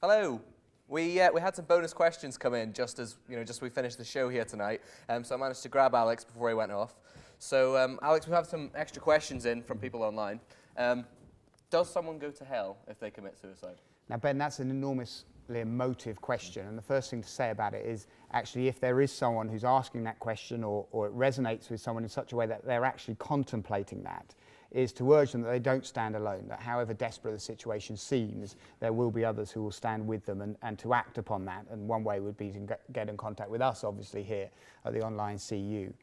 Hello. We had some bonus questions come in just as we finished the show here tonight. So I managed to grab Alex before he went off. So Alex, we have some extra questions in from people online. Does someone go to hell if they commit suicide? Now, Ben, that's an enormously emotive question, and the first thing to say about it is actually if there is someone who's asking that question or it resonates with someone in such a way that they're actually contemplating that, is to urge them that they don't stand alone, that however desperate the situation seems, there will be others who will stand with them and to act upon that. And one way would be to get in contact with us, obviously, here at the online CU.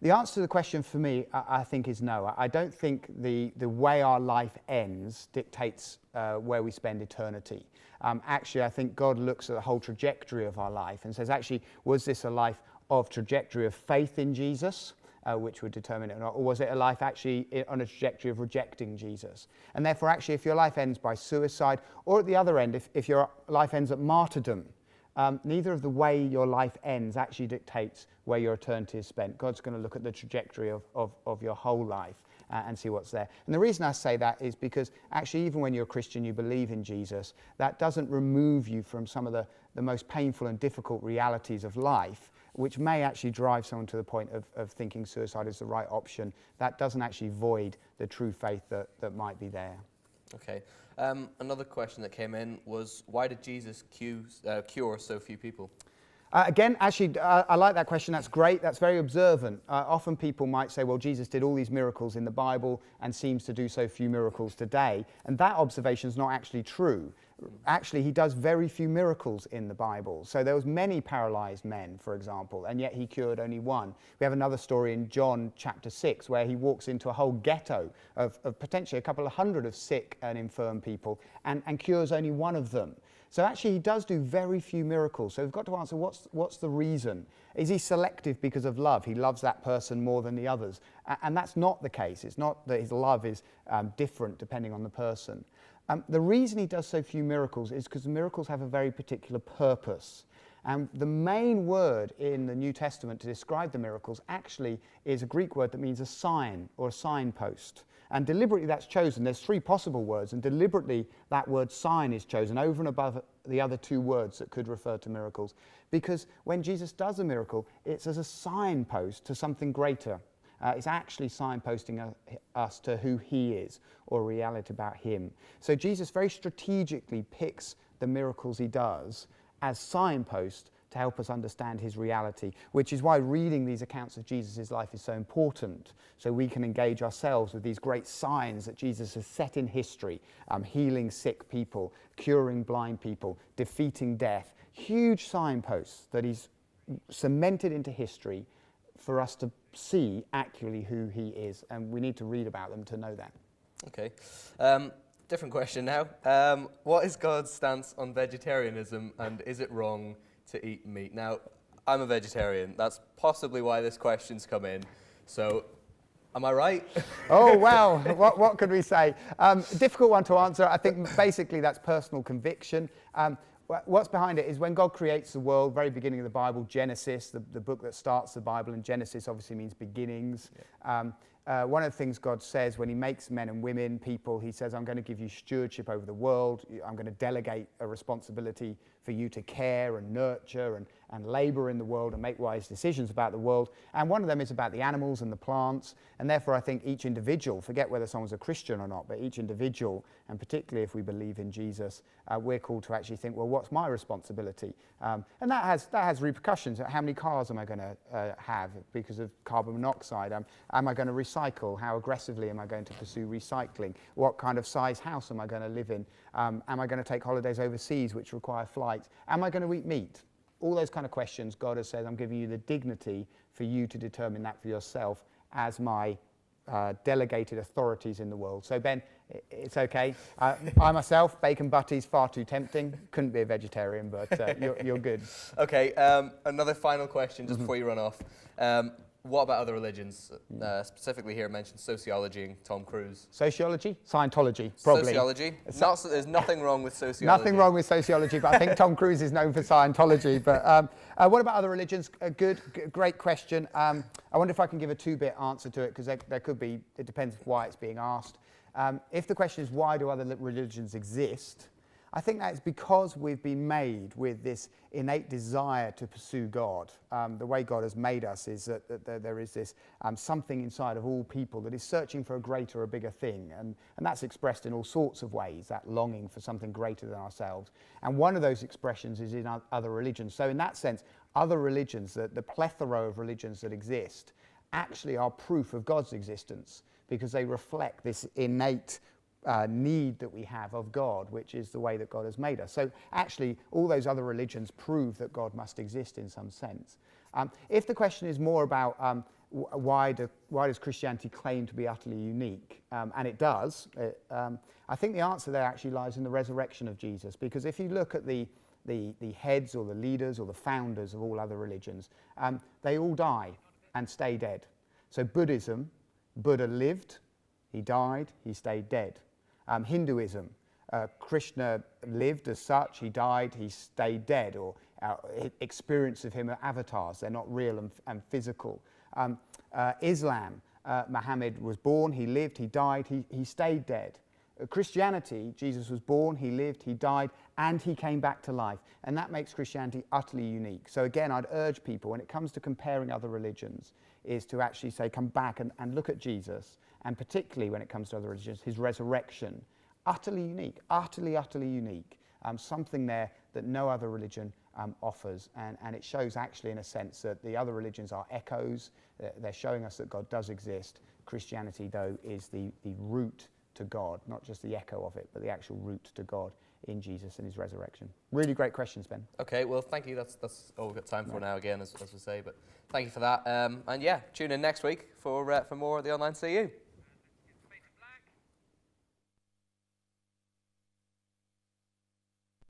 The answer to the question for me, I think, is no. I don't think the way our life ends dictates where we spend eternity. Actually, I think God looks at the whole trajectory of our life and says, actually, was this a life of trajectory of faith in Jesus? Which would determine it or not, or was it a life actually on a trajectory of rejecting Jesus? And therefore, actually, if your life ends by suicide, or at the other end, if your life ends at martyrdom, neither of the way your life ends actually dictates where your eternity is spent. God's going to look at the trajectory of your whole life and see what's there. And the reason I say that is because actually, even when you're a Christian, you believe in Jesus, that doesn't remove you from some of the most painful and difficult realities of life, which may actually drive someone to the point of thinking suicide is the right option. That doesn't actually void the true faith that might be there. Okay. Another question that came in was, why did Jesus cure so few people? Again, actually, I like that question. That's great. That's very observant. Often people might say, well, Jesus did all these miracles in the Bible and seems to do so few miracles today. And that observation is not actually true. Actually, he does very few miracles in the Bible. So there was many paralyzed men, for example, and yet he cured only one. We have another story in John chapter 6 where he walks into a whole ghetto of potentially a couple of hundred of sick and infirm people and cures only one of them. So actually, he does do very few miracles. So we've got to answer, what's the reason? Is he selective because of love? He loves that person more than the others. And that's not the case. It's not that his love is different depending on the person. The reason he does so few miracles is because the miracles have a very particular purpose. And the main word in the New Testament to describe the miracles actually is a Greek word that means a sign or a signpost. And deliberately that's chosen. There's three possible words, and deliberately that word sign is chosen over and above the other two words that could refer to miracles. Because when Jesus does a miracle, it's as a signpost to something greater. It's actually signposting us to who he is or reality about him. So Jesus very strategically picks the miracles he does as signposts to help us understand his reality, which is why reading these accounts of Jesus' life is so important, so we can engage ourselves with these great signs that Jesus has set in history, healing sick people, curing blind people, defeating death, huge signposts that he's cemented into history for us to see accurately who he is, and we need to read about them to know that. Okay. Different question now. What is God's stance on vegetarianism, and is it wrong to eat meat? Now, I'm a vegetarian. That's possibly why this question's come in. So, am I right? Oh, wow. What could we say? Difficult one to answer. I think basically that's personal conviction. What's behind it is when God creates the world, very beginning of the Bible, Genesis, the book that starts the Bible, and Genesis obviously means beginnings. Yeah. One of the things God says when he makes men and women, people, he says, I'm going to give you stewardship over the world. I'm going to delegate a responsibility for you to care and nurture and labor in the world and make wise decisions about the world. And one of them is about the animals and the plants. And therefore, I think each individual, forget whether someone's a Christian or not, but each individual, and particularly if we believe in Jesus, we're called to actually think, well, what's my responsibility? And that has repercussions. How many cars am I going to have because of carbon monoxide? Am I going to recycle? How aggressively am I going to pursue recycling? What kind of size house am I going to live in? Am I going to take holidays overseas which require flights? Am I going to eat meat? All those kind of questions, God has said, I'm giving you the dignity for you to determine that for yourself as my delegated authorities in the world. So Ben, it's okay. I myself, bacon butty's far too tempting. Couldn't be a vegetarian, but you're good. Okay, another final question just before you run off. What about other religions? Specifically here, mentioned sociology and Tom Cruise. Sociology? Scientology, probably. Sociology. There's nothing wrong with sociology. Nothing wrong with sociology, but I think Tom Cruise is known for Scientology. But what about other religions? Great question. I wonder if I can give a two-bit answer to it, because there could be, it depends why it's being asked. If the question is why do other religions exist, I think that's because we've been made with this innate desire to pursue God. The way God has made us is that there is this something inside of all people that is searching for a greater, a bigger thing. And that's expressed in all sorts of ways, that longing for something greater than ourselves. And one of those expressions is in other religions. So in that sense, other religions, the plethora of religions that exist, actually are proof of God's existence, because they reflect this innate need that we have of God, which is the way that God has made us. So actually, all those other religions prove that God must exist in some sense. If the question is more about why does Christianity claim to be utterly unique, and it does, I think the answer there actually lies in the resurrection of Jesus, because if you look at the heads or the leaders or the founders of all other religions, they all die and stay dead. So Buddhism, Buddha lived, he died, he stayed dead. Hinduism, Krishna lived as such, he died, he stayed dead, or experience of him are avatars, they're not real and physical. Islam, Muhammad was born, he lived, he died, he stayed dead. Christianity, Jesus was born, he lived, he died, and he came back to life. And that makes Christianity utterly unique. So again, I'd urge people, when it comes to comparing other religions, is to actually say, come back and look at Jesus, and particularly when it comes to other religions, his resurrection. Utterly unique, utterly unique. Something there that no other religion offers. And it shows actually, in a sense, that the other religions are echoes. They're showing us that God does exist. Christianity, though, is the route to God, not just the echo of it, but the actual route to God in Jesus and his resurrection. Really great questions, Ben. Okay, well, thank you. That's all we've got time for now, again, as we say. But thank you for that. And yeah, tune in next week for more of the Online CU.